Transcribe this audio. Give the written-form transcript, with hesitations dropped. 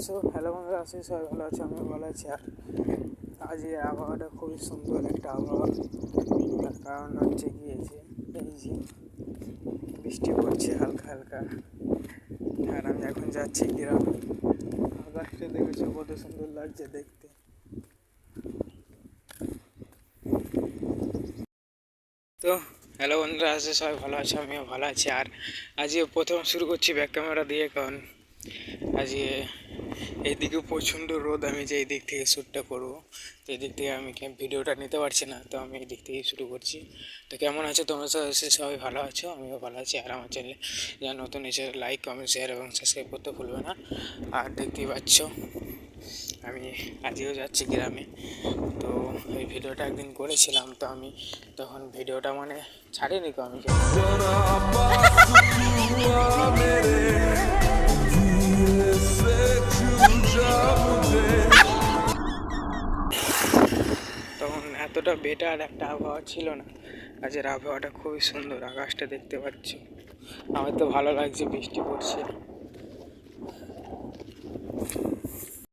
So hello বন্ধুরা, আছি সবাই ভালো আছে, আমি ভালো আছি। আর আজ এই আবহাওয়াটা খুবই সুন্দর একটা আবহাওয়া। তার কারণ হচ্ছে গিয়েছে এই যে বৃষ্টি পড়ছে হালকা হালকা। আর আমি এখন যাচ্ছি গ্রামে। আকাশটা দেখেছো কত সুন্দর লাগছে দেখতে। তো হ্যালো বন্ধুরা, আছে সবাই ভালো আছে, আমিও ভালো আছি। আর আজকে প্রথম শুরু করছি ব্যাক ক্যামেরা দিয়ে, কারণ আজকে এইদিকে প্রচণ্ড রোদ। আমি যে এই দিক থেকে শ্যুটটা করবো, তো এই দিক থেকে আমি ভিডিওটা নিতে পারছি না, তো আমি এই দিক থেকেই শুরু করছি। তো কেমন আছো তোমরা? সবাই ভালো আছো, আমিও ভালো আছি। আর আমার চ্যানেলে যারা নতুন এসে লাইক, কমেন্ট, শেয়ার এবং সাবস্ক্রাইব করতে ভুলবে না। আর দেখতেই পাচ্ছ আমি আজকেও যাচ্ছি গ্রামে। তো এই ভিডিওটা একদিন করেছিলাম, তো আমি তখন ভিডিওটা মানে ছাড়িনি, তো আমি তখন এতটা বেটার একটা আবহাওয়া ছিল না। আজকের আবহাওয়াটা খুবই সুন্দর, আকাশটা দেখতে পাচ্ছ। আমার তো ভালো লাগছে, বৃষ্টি পড়ছে।